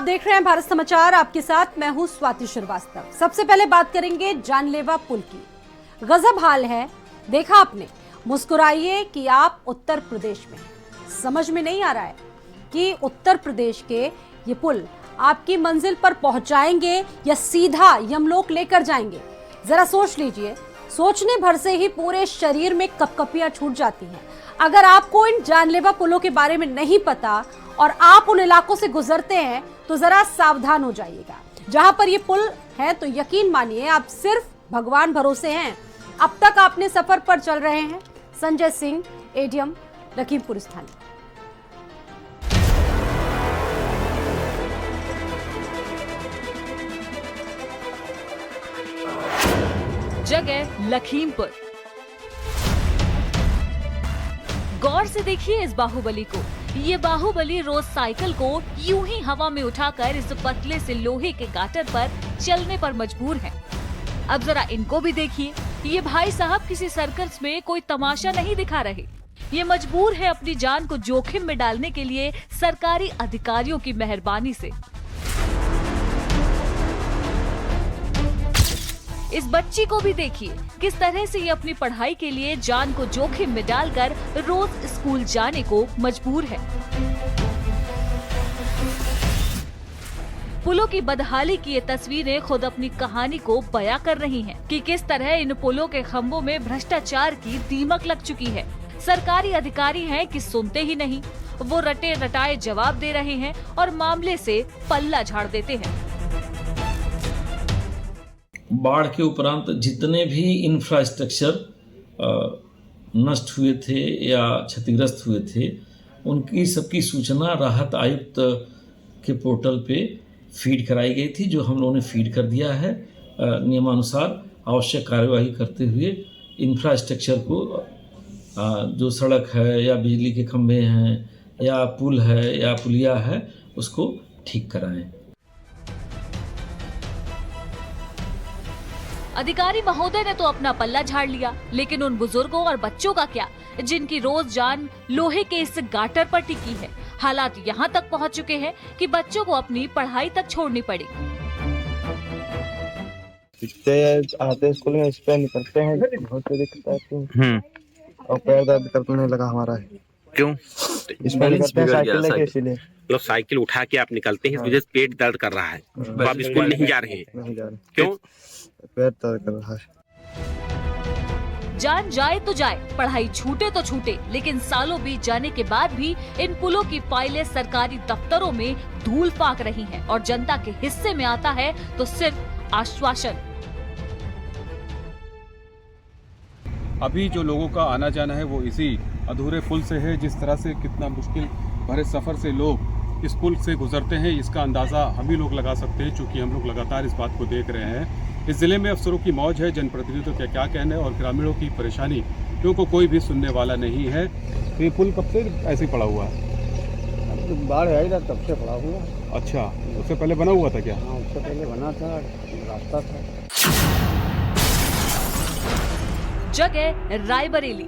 देख रहे हैं भारत समाचार, आपके साथ मैं हूं स्वाति श्रीवास्तव। सबसे पहले बात करेंगे जानलेवा पुल की। गजब हाल है, देखा आपने। मुस्कुराइए कि आप उत्तर प्रदेश में। समझ में नहीं आ रहा है कि उत्तर प्रदेश के ये पुल आपकी मंजिल पर पहुंचाएंगे या सीधा यमलोक लेकर जाएंगे। जरा सोच लीजिए, सोचने भर से ही पूरे शरीर में कपकपियां छूट जाती हैं। अगर आपको इन जानलेवा पुलों के बारे में नहीं पता और आप उन इलाकों से गुजरते हैं तो जरा सावधान हो जाइएगा। जहां पर ये पुल है तो यकीन मानिए आप सिर्फ भगवान भरोसे हैं। अब तक आपने सफर पर चल रहे हैं। संजय सिंह, एडीएम, लखीमपुर स्थानीय। जगह लखीमपुर। गौर से देखिए इस बाहुबली को। ये बाहुबली रोज साइकिल को यूं ही हवा में उठाकर इस पतले से लोहे के गाटर पर चलने पर मजबूर है। अब जरा इनको भी देखिए। ये भाई साहब किसी सर्कस में कोई तमाशा नहीं दिखा रहे। ये मजबूर है अपनी जान को जोखिम में डालने के लिए सरकारी अधिकारियों की मेहरबानी से। इस बच्ची को भी देखिए, किस तरह से ये अपनी पढ़ाई के लिए जान को जोखिम में डालकर रोज स्कूल जाने को मजबूर है। पुलों की बदहाली की ये तस्वीरें खुद अपनी कहानी को बयां कर रही हैं कि किस तरह इन पुलों के खंभों में भ्रष्टाचार की दीमक लग चुकी है। सरकारी अधिकारी हैं कि सुनते ही नहीं, वो रटे रटाए जवाब दे रहे हैं और मामले से पल्ला झाड़ देते हैं। बाढ़ के उपरांत जितने भी इंफ्रास्ट्रक्चर नष्ट हुए थे या क्षतिग्रस्त हुए थे, उनकी सबकी सूचना राहत आयुक्त के पोर्टल पे फीड कराई गई थी, जो हम लोगों ने फीड कर दिया है। नियमानुसार आवश्यक कार्यवाही करते हुए इंफ्रास्ट्रक्चर को, जो सड़क है या बिजली के खंभे हैं या पुल है या पुलिया है, उसको ठीक कराएं। अधिकारी महोदय ने तो अपना पल्ला झाड़ लिया, लेकिन उन बुजुर्गों और बच्चों का क्या, जिनकी रोज जान लोहे के इस गाटर पर टिकी है। हालात यहाँ तक पहुँच चुके हैं कि बच्चों को अपनी पढ़ाई तक छोड़नी पड़ी। आते स्कूल में इस पे निकलते हैं, बहुत दिक्कत आती है और पैर दर्द करने लगा हमारा। क्यों? इस पे निकलते हैं साइकिल लेके, इसीलिए मतलब साइकिल उठा के आप निकलते हैं, इस वजह से पेट दर्द कर रहा है, तो आप स्कूल नहीं जा रहे हैं। नहीं जा रहे। क्यों? पैर दर्द कर रहा है। जान जाए तो जाए, पढ़ाई छूटे तो छूटे, लेकिन सालों बीत जाने के बाद भी इन पुलों की फाइलें सरकारी दफ्तरों में धूल फाक रही हैं और जनता के हिस्से में आता है तो सिर्फ आश्वासन। अभी जो लोगों का आना जाना है वो इसी अधूरे पुल से है। जिस तरह से कितना मुश्किल भरे सफर से लोग इस पुल से गुजरते हैं, इसका अंदाजा हम ही लोग लगा सकते हैं, क्योंकि हम लोग लगातार इस बात को देख रहे हैं। इस जिले में अफसरों की मौज है, जनप्रतिनिधियों का क्या कहना है और ग्रामीणों की परेशानी क्योंकि कोई भी सुनने वाला नहीं है। तो ये पुल कब से ऐसे पड़ा हुआ है? बाढ़ आई था तब से पड़ा हुआ। अच्छा, उससे पहले बना हुआ था क्या? हाँ, उससे पहले बना था, रास्ता था। जगह रायबरेली।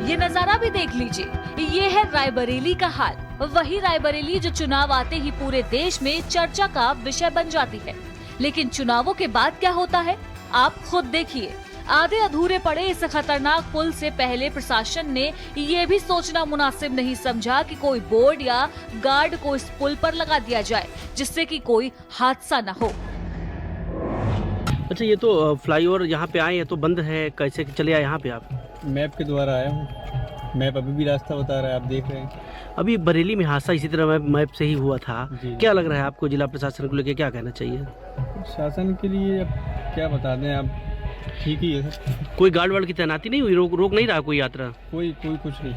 ये नजारा भी देख लीजिए, ये है रायबरेली का हाल। वही रायबरेली जो चुनाव आते ही पूरे देश में चर्चा का विषय बन जाती है। लेकिन चुनावों के बाद क्या होता है, आप खुद देखिए। आधे अधूरे पड़े इस खतरनाक पुल से पहले प्रशासन ने ये भी सोचना मुनासिब नहीं समझा कि कोई बोर्ड या गार्ड को इस पुल पर लगा दिया जाए, जिससे कि कोई हादसा न हो। अच्छा, ये तो फ्लाईओवर यहाँ पे आए हैं तो बंद है, कैसे चले आए यहाँ पे आप? मैप के द्वारा आया हूँ। मैप अभी भी रास्ता बता रहा है, आप देख रहे हैं। अभी बरेली में हादसा इसी तरह मैप से ही हुआ था। क्या लग रहा है आपको, जिला प्रशासन को लेकर क्या कहना चाहिए? शासन के लिए अब क्या बता दें, आप ठीक ही है सर। कोई गार्ड वार्ड की तैनाती नहीं हुई? रोक नहीं रहा कोई यात्रा? कोई कुछ नहीं,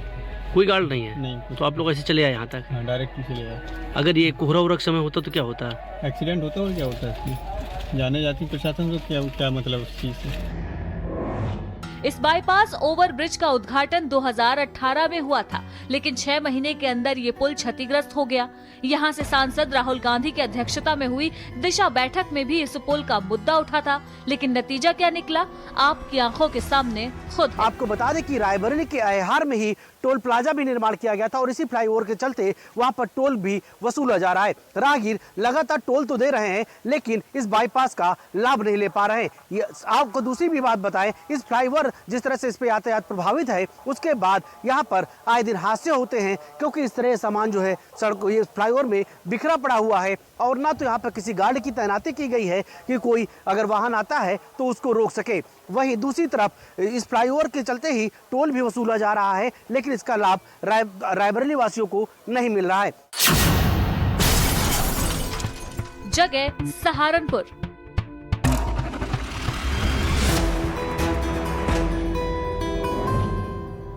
कोई गार्ड नहीं है? नहीं। तो आप लोग ऐसे चले आए यहाँ तक? हाँ, डायरेक्ट चले आए। अगर ये कोहरा उहरा समय होता तो क्या होता? एक्सीडेंट होता और क्या होता है, जाने जाती प्रशासन को क्या मतलब उस चीज से। इस बाईपास ओवर ब्रिज का उद्घाटन 2018 में हुआ था, लेकिन 6 महीने के अंदर ये पुल क्षतिग्रस्त हो गया। यहाँ से सांसद राहुल गांधी की अध्यक्षता में हुई दिशा बैठक में भी इस पुल का मुद्दा उठा था, लेकिन नतीजा क्या निकला आपकी आंखों के सामने खुद है। आपको बता दें कि रायबरेली के अहिहार में ही टोल प्लाजा भी निर्माण किया गया था और इसी फ्लाईओवर के चलते वहां पर टोल भी वसूला जा रहा है। राहगीर लगातार टोल तो दे रहे हैं लेकिन इस बाईपास का लाभ नहीं ले पा रहे हैं। ये आपको दूसरी भी बात बताएं, इस फ्लाईओवर जिस तरह से इस पे यातायात प्रभावित है उसके बाद यहाँ पर आए दिन हादसे होते हैं क्योंकि इस तरह सामान जो है सड़क ये फ्लाईओवर में बिखरा पड़ा हुआ है और ना तो यहाँ पर किसी गार्ड की तैनाती की गई है कि कोई अगर वाहन आता है तो उसको रोक सके। वहीं दूसरी तरफ इस फ्लाईओवर के चलते ही टोल भी वसूला जा रहा है लेकिन इसका लाभ रायबरेली वासियों को नहीं मिल रहा है। जगह सहारनपुर।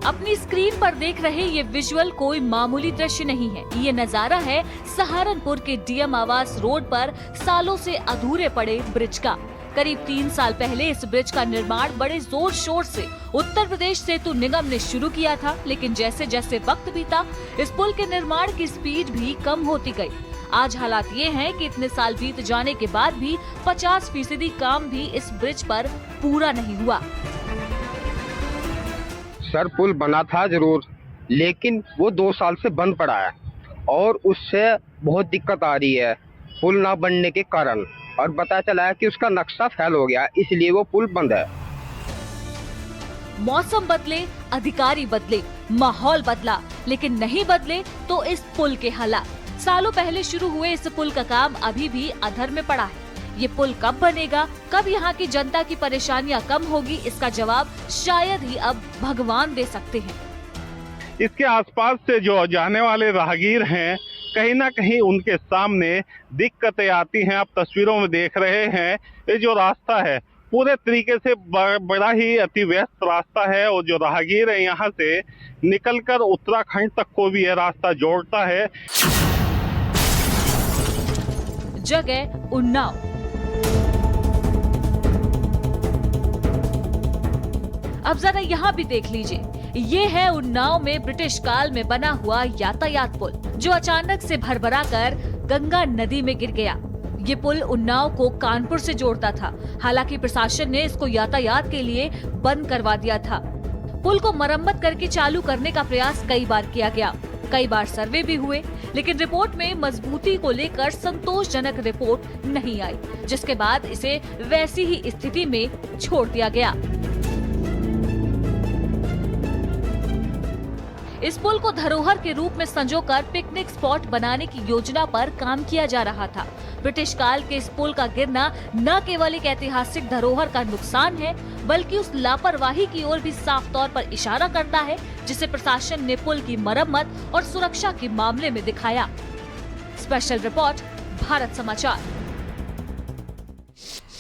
अपनी स्क्रीन पर देख रहे ये विजुअल कोई मामूली दृश्य नहीं है। ये नजारा है सहारनपुर के डीएम आवास रोड पर सालों से अधूरे पड़े ब्रिज का। करीब 3 साल पहले इस ब्रिज का निर्माण बड़े जोर शोर से उत्तर प्रदेश सेतु निगम ने शुरू किया था, लेकिन जैसे जैसे वक्त बीता इस पुल के निर्माण की स्पीड भी कम होती गई। आज हालात ये हैं कि इतने साल बीत जाने के बाद भी 50% काम भी इस ब्रिज पर पूरा नहीं हुआ। सर पुल बना था जरूर, लेकिन वो 2 साल से बंद पड़ा है और उससे बहुत दिक्कत आ रही है पुल ना बनने के कारण, और पता चला है कि उसका नक्शा फेल हो गया, इसलिए वो पुल बंद है। मौसम बदले, अधिकारी बदले, माहौल बदला, लेकिन नहीं बदले तो इस पुल के हालात। सालों पहले शुरू हुए इस पुल का काम अभी भी अधर में पड़ा है। ये पुल कब बनेगा, कब यहाँ की जनता की परेशानियाँ कम होगी, इसका जवाब शायद ही अब भगवान दे सकते हैं। इसके आसपास से जो जाने वाले राहगीर हैं, कहीं ना कहीं उनके सामने दिक्कतें आती हैं। आप तस्वीरों में देख रहे हैं ये जो रास्ता है पूरे तरीके से बड़ा ही अति व्यस्त रास्ता है और जो राहगीर है यहाँ से निकलकर उत्तराखंड तक को भी यह रास्ता जोड़ता है। जगह उन्नाव। अब जरा यहाँ भी देख लीजिए, ये है उन्नाव में ब्रिटिश काल में बना हुआ यातायात पुल जो अचानक से भरभरा कर गंगा नदी में गिर गया। ये पुल उन्नाव को कानपुर से जोड़ता था। हालांकि प्रशासन ने इसको यातायात के लिए बंद करवा दिया था। पुल को मरम्मत करके चालू करने का प्रयास कई बार किया गया, कई बार सर्वे भी हुए, लेकिन रिपोर्ट में मजबूती को लेकर संतोषजनक रिपोर्ट नहीं आई, जिसके बाद इसे वैसी ही स्थिति में छोड़ दिया गया। इस पुल को धरोहर के रूप में संजोकर पिकनिक स्पॉट बनाने की योजना पर काम किया जा रहा था। ब्रिटिश काल के इस पुल का गिरना न केवल एक ऐतिहासिक धरोहर का नुकसान है, बल्कि उस लापरवाही की ओर भी साफ तौर पर इशारा करता है जिसे प्रशासन ने पुल की मरम्मत और सुरक्षा के मामले में दिखाया। स्पेशल रिपोर्ट, भारत समाचार।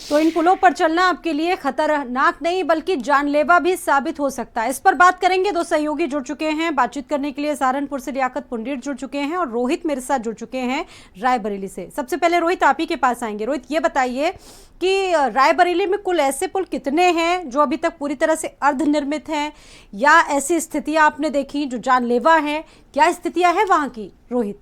तो इन पुलों पर चलना आपके लिए खतरनाक नहीं बल्कि जानलेवा भी साबित हो सकता है। इस पर बात करेंगे, दो सहयोगी जुड़ चुके हैं बातचीत करने के लिए। सहारनपुर से लियाकत पुंडीर जुड़ चुके हैं और रोहित मेरे साथ जुड़ चुके हैं रायबरेली से। सबसे पहले रोहित आप ही के पास आएंगे। रोहित ये बताइए कि रायबरेली में कुल ऐसे पुल कितने हैं जो अभी तक पूरी तरह से अर्धनिर्मित हैं, या ऐसी स्थितियां आपने देखी जो जानलेवा हैं? क्या स्थितियां हैं वहां की रोहित?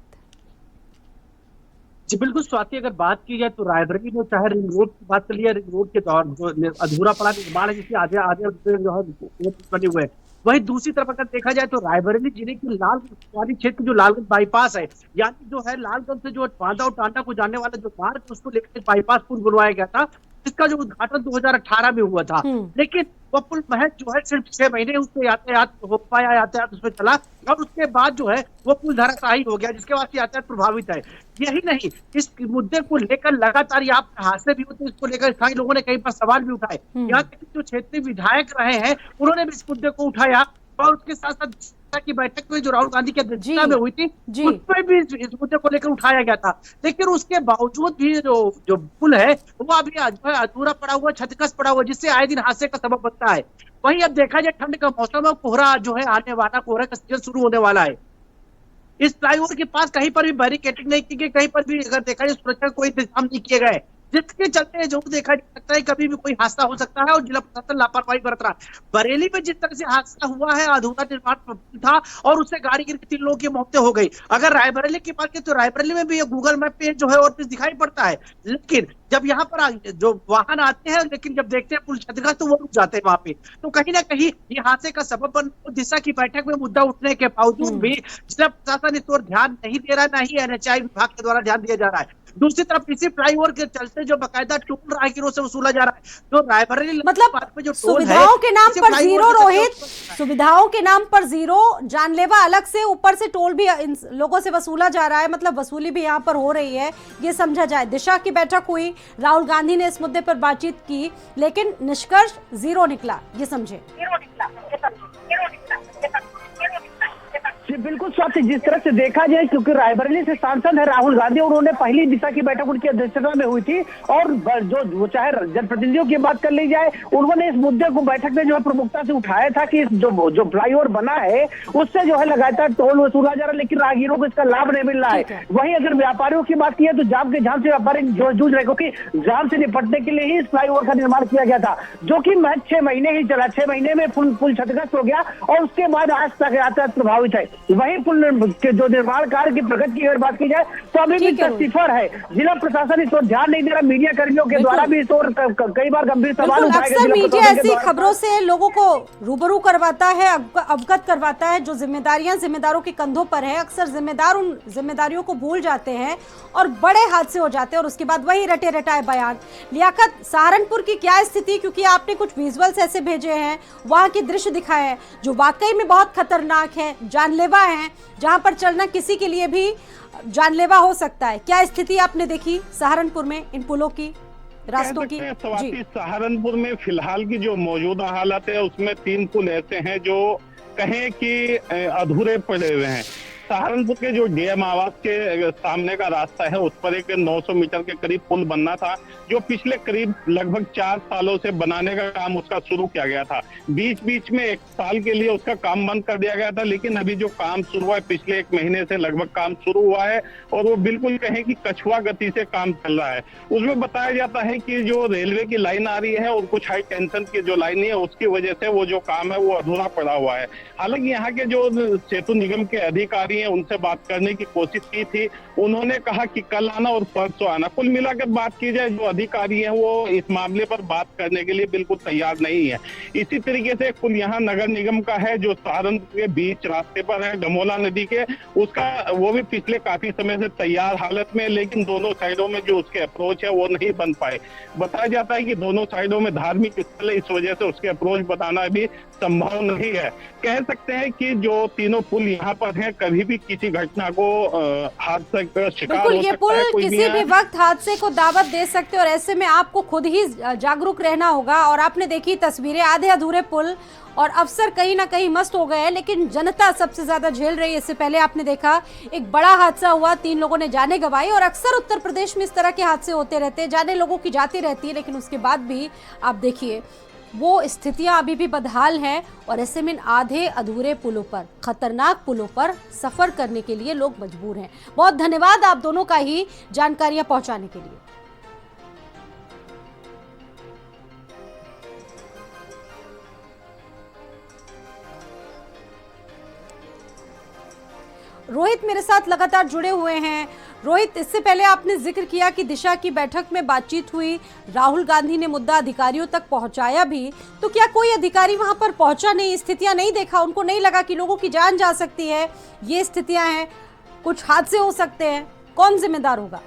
जी बिल्कुल स्वाति, अगर बात की जाए तो रायबरेली में चाहे रिंग रोड की बात कर लिया, रिंग रोड के दौर जो अधूरा पड़ा निर्माण है जिसके आधे आधे जो है बने हुए हैं, वही दूसरी तरफ अगर देखा जाए तो रायबरेली जिले की लालगंज क्षेत्र जो लालगंज बाईपास है, यानी जो है लालगंज से जो बांदा और टांडा को जाने वाला जो मार्ग उसको लेकर बाईपास पुल बनवाया गया था, जिसका जो उद्घाटन 2018 में हुआ था। लेकिन वो पुल महज जो है सिर्फ 6 महीने उससे यातायात हो पाया, यातायात उसमें चला और उसके बाद जो है वो पुल धराशायी हो गया, जिसके बाद यातायात प्रभावित है। यही नहीं, इस मुद्दे को लेकर लगातार यहाँ हादसे भी होते, इसको लेकर स्थानीय लोगों ने कई बार सवाल भी उठाए। यहाँ तक जो क्षेत्रीय विधायक रहे हैं उन्होंने भी इस मुद्दे को उठाया और उसके साथ साथ की बैठक में जो राहुल गांधी की अध्यक्षता में हुई थी उसमें भी इस मुद्दे को लेकर उठाया गया था। लेकिन उसके बावजूद भी जो पुल है वो अभी अधूरा पड़ा हुआ, क्षतिग्रस्त पड़ा हुआ, जिससे आए दिन हादसे का सबब बनता है। वहीं अब देखा जाए ठंड का मौसम है, कोहरा जो है आने वाला, कोहरा का सीजन शुरू होने वाला है। इस फ्लाईओवर के पास कहीं पर भी बैरिकेडिंग नहीं की गई, कहीं पर भी अगर देखा जाए सुरक्षा कोई इंतजाम नहीं किए गए। जिसके चलते जो देखा जा सकता है कभी भी कोई हादसा हो सकता है और जिला प्रशासन लापरवाही बरत रहा है। बरेली में जिस तरह से हादसा हुआ है, अधूरा निर्माण था और उससे गाड़ी गिर के 3 लोगों की मौतें हो गई। अगर रायबरेली की बात करें तो रायबरेली में भी गूगल मैप पे जो है और भी दिखाई पड़ता है, लेकिन जब यहाँ पर जो वाहन आते हैं, लेकिन जब देखते हैं पुल क्षतिग्रस्त तो वो रुक जाते हैं वहां पे। तो कहीं ना कहीं ये हादसे का सबब बन, दिशा की बैठक में मुद्दा उठने के बावजूद भी जिला प्रशासन इस ओर ध्यान नहीं दे रहा, ना ही NHAI विभाग के द्वारा ध्यान दिया जा रहा है। दूसरी तरफ इसी फ्लाईओवर के चलते जो बकायदा टोल राहगीरों से वसूला जा रहा है, तो रायबरेली मतलब जो सुविधाओं के नाम पर जीरो, रोहित, सुविधाओं के नाम पर जीरो, जानलेवा अलग से, ऊपर से टोल भी इन लोगों से वसूला जा रहा है। मतलब वसूली भी यहाँ पर हो रही है, ये समझा जाए। दिशा की बैठक हुई, राहुल गांधी ने इस मुद्दे पर बातचीत की, लेकिन निष्कर्ष जीरो निकला, ये समझे। बिल्कुल स्वाति, जिस तरह से देखा जाए, क्योंकि रायबरेली से सांसद है राहुल गांधी, उन्होंने पहली दिशा की बैठक उनकी अध्यक्षता में हुई थी और जो चाहे जनप्रतिनिधियों की बात कर ली जाए, उन्होंने इस मुद्दे को बैठक में जो है प्रमुखता से उठाया था कि जो फ्लाईओवर बना है उससे जो है लगातार टोल वसूला जा रहा है, लेकिन राहगीरों को इसका लाभ नहीं मिल रहा है। वहीं अगर व्यापारियों की बात की है तो जाम के झाम से व्यापारी जूझ रहे, क्योंकि जाम से निपटने के लिए ही इस फ्लाईओवर का निर्माण किया गया था, जो कि महज 6 महीने ही चला। 6 महीने में पुल क्षतिग्रस्त हो गया और उसके बाद आज तक यातायात प्रभावित है। वहीं पुल के जो निर्माण कार्य की प्रगति की अगर बात की जाए तो अभी भी सिफर है। जिला प्रशासन इस ओर ध्यान नहीं दे रहा, मीडिया कर्मियों के द्वारा भी इस ओर कई बार गंभीर सवाल उठाए गए। अक्सर मीडिया ऐसी खबरों से लोगों को रूबरू करवाता है, अवगत करवाता है, जो जिम्मेदारियां जिम्मेदारों के कंधों पर है। अक्सर जिम्मेदार उन जिम्मेदारियों को भूल जाते हैं और बड़े हादसे हो जाते हैं और उसके बाद वही रटे रटाए बयान। लियाकत, सहारनपुर की क्या स्थिति, क्योंकि आपने कुछ विजुअल्स ऐसे भेजे हैं, वहां के दृश्य दिखाए हैं जो वाकई में बहुत खतरनाक है, जानलेवा है, जहां पर चलना किसी के लिए भी जानलेवा हो सकता है। क्या स्थिति आपने देखी सहारनपुर में इन पुलों की, रास्तों की? जी, सहारनपुर में फिलहाल की जो मौजूदा हालत है उसमें 3 पुल ऐसे हैं जो कहें कि अधूरे पड़े हुए हैं। सहारनपुर के जो डीएम आवास के सामने का रास्ता है उस पर एक 900 मीटर के करीब पुल बनना था, जो पिछले करीब लगभग 4 सालों से बनाने का काम उसका शुरू किया गया था। बीच बीच में 1 साल के लिए उसका काम बंद कर दिया गया था, लेकिन अभी जो काम शुरू हुआ है, पिछले 1 महीने से लगभग काम शुरू हुआ है और वो बिल्कुल कहें कि कछुआ गति से काम चल रहा है। उसमें बताया जाता है कि जो रेलवे की लाइन आ रही है और कुछ हाई टेंशन की जो लाइन है उसकी वजह से वो जो काम है वो अधूरा पड़ा हुआ है। हालांकि यहाँ के जो सेतु निगम के अधिकारी हैं उनसे बात करने की कोशिश की थी, उन्होंने कहा कि कल आना और परसों आना। कुल मिलाकर बात की जाए, जो अधिकारी हैं वो इस मामले पर बात करने के लिए बिल्कुल तैयार नहीं है। इसी तरीके से पुल यहाँ नगर निगम का है जो सहारनपुर के बीच रास्ते पर है, गमोला नदी के, उसका वो भी पिछले काफी समय से तैयार हालत में, लेकिन दोनों साइडों में जो उसके अप्रोच है वो नहीं बन पाए। बताया जाता है कि दोनों साइडों में धार्मिक स्थल है, इस वजह से उसके अप्रोच बनाना भी संभव नहीं है। कह सकते हैं कि जो तीनों पुल यहाँ पर हैं कभी भी किसी घटना को हादसे का शिकार हो सकता है। ये पुल किसी भी वक्त हादसे को दावत दे सकते हैं और ऐसे में आपको खुद ही जागरूक रहना होगा। और आपने देखी तस्वीरें, आधे अधूरे पुल और अफसर कहीं ना कहीं मस्त हो गए हैं, लेकिन जनता सबसे ज्यादा झेल रही है। इससे पहले आपने देखा एक बड़ा हादसा हुआ, 3 लोगों ने जाने गंवाई और अक्सर उत्तर प्रदेश में इस तरह के हादसे होते रहते हैं, जाने लोगों की जाती रहती है, लेकिन उसके बाद भी आप देखिए वो स्थितियां अभी भी बदहाल हैं। और ऐसे में आधे अधूरे पुलों पर, खतरनाक पुलों पर सफर करने के लिए लोग मजबूर हैं। बहुत धन्यवाद आप दोनों का ही जानकारियां पहुंचाने के लिए। रोहित मेरे साथ लगातार जुड़े हुए हैं। रोहित, इससे पहले आपने जिक्र किया कि दिशा की बैठक में बातचीत हुई, राहुल गांधी ने मुद्दा अधिकारियों तक पहुंचाया भी, तो क्या कोई अधिकारी वहां पर पहुंचा नहीं, स्थितियां नहीं देखा, उनको नहीं लगा कि लोगों की जान जा सकती है, ये स्थितियां हैं, कुछ हादसे हो सकते हैं, कौन जिम्मेदार होगा?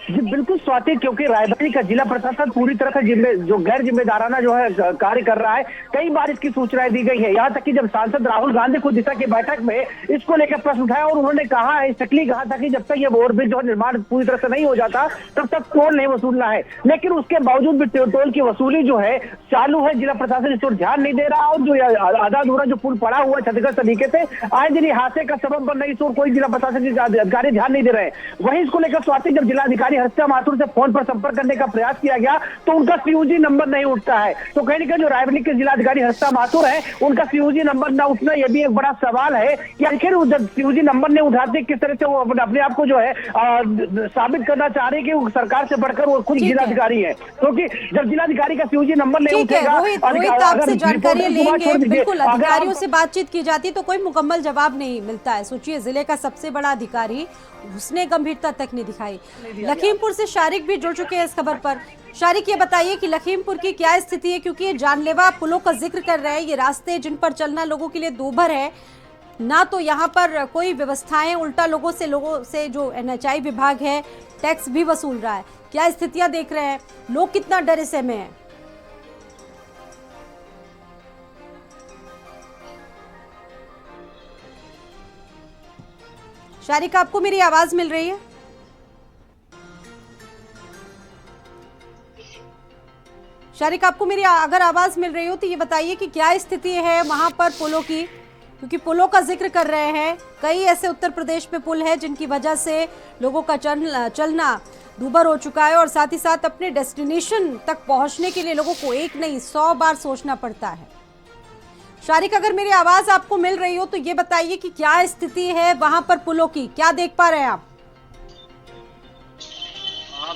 जी बिल्कुल स्वाति, क्योंकि रायबरेली का जिला प्रशासन पूरी तरह से जो गैर जिम्मेदाराना जो है कार्य कर रहा है। कई बार इसकी सूचनाएं दी गई है, यहाँ तक कि जब सांसद राहुल गांधी खुद दिशा की बैठक में इसको लेकर प्रश्न उठाया और उन्होंने कहा, स्ट्रिक्टली कहा था कि जब तक ये ओवरब्रिज जो निर्माण पूरी तरह से नहीं हो जाता तब तक टोल नहीं वसूलना है। लेकिन उसके बावजूद भी टोल की वसूली जो है चालू है, जिला प्रशासन इस पर ध्यान नहीं दे रहा और जो आधा अधूरा जो पुल पड़ा हुआ है क्षतिग्रस्त तरीके से, आए दिन हादसे का सबब बन रही, इस कोई जिला प्रशासन के अधिकारी ध्यान नहीं दे रहे हैं। वहीं इसको लेकर स्वाति जब जिलाधिकारी जिलाधिकारी हर्षा माथुर से फोन पर संपर्क करने का प्रयास किया गया तो उनका सीयूजी नंबर नहीं उठता है। तो कहीं ना कहीं जो रायबरेली के जिलाधिकारी हर्षा माथुर है उनका सीयूजी नंबर न उठना यह भी एक बड़ा सवाल है कि आखिर जब सीयूजी नंबर नहीं उठाते किस तरह से वो अपने आप को जो है साबित करना चाह रहे हैं कि वो सरकार से बढ़कर वो खुद जिलाधिकारी है, क्योंकि जब जिलाधिकारी का सीयूजी नंबर नहीं उठेगा। रोहित आपसे जानकारी लेंगे, बिल्कुल अधिकारियों से बातचीत की जाती तो कोई मुकम्मल जवाब नहीं मिलता है। सोचिए जिले का सबसे बड़ा अधिकारी, उसने गंभीरता तक नहीं दिखाई। लखीमपुर से शारिक भी जुड़ चुके हैं इस खबर पर। शारिक, ये बताइए कि लखीमपुर की क्या स्थिति है, क्योंकि ये जानलेवा पुलों का जिक्र कर रहे हैं, ये रास्ते जिन पर चलना लोगों के लिए दूभर है, ना तो यहाँ पर कोई व्यवस्थाएं, उल्टा लोगों से जो NHI विभाग है टैक्स भी वसूल रहा है। क्या स्थितियां देख रहे हैं, लोग कितना डर से में हैं? शारिक, आपको मेरी आवाज मिल रही है? शारिक, आपको मेरी अगर आवाज मिल रही हो तो ये बताइए कि क्या स्थिति है वहां पर पुलों की, क्योंकि पुलों का जिक्र कर रहे हैं। कई ऐसे उत्तर प्रदेश में पुल है जिनकी वजह से लोगों का चलना दूभर हो चुका है और साथ ही साथ अपने डेस्टिनेशन तक पहुंचने के लिए लोगों को एक नहीं 100 बार सोचना पड़ता है। शारिक, अगर मेरी आवाज आपको मिल रही हो तो ये बताइए कि क्या स्थिति है वहां पर पुलों की, क्या देख पा रहे हैं आप?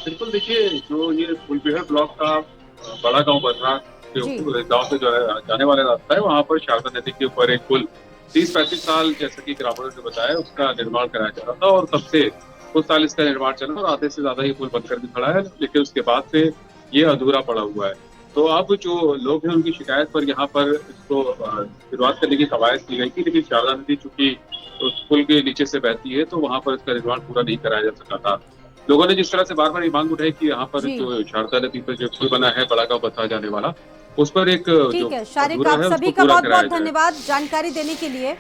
बिल्कुल, देखिए जो ये फुलबिहर ब्लॉक का बड़ा गांव बर्रा गांव से जो है जाने वाला रास्ता है, वहाँ पर शारदा नदी के ऊपर एक पुल 30-35 साल जैसा कि ग्रामीणों ने बताया उसका निर्माण कराया जा रहा था और तब से कुछ साल इसका निर्माण चला और आधे से ज्यादा ये पुल बनकर भी खड़ा है, लेकिन उसके बाद से ये अधूरा पड़ा हुआ है। तो अब जो लोग हैं उनकी शिकायत पर यहाँ पर इसको शुरुआत करने की कवायद की गई थी, लेकिन शारदा नदी चूंकि उस पुल के नीचे से बहती है तो वहाँ पर इसका निर्माण पूरा नहीं कराया जा सका था। लोगों ने जिस तरह से बार बार ये मांग उठाई कि यहाँ पर जो शारदा नदी पर जो पुल बना है बड़ा गांव बता जाने वाला, उस पर एक ठीक है शारिक, आप सभी का बहुत बहुत धन्यवाद जानकारी देने के लिए।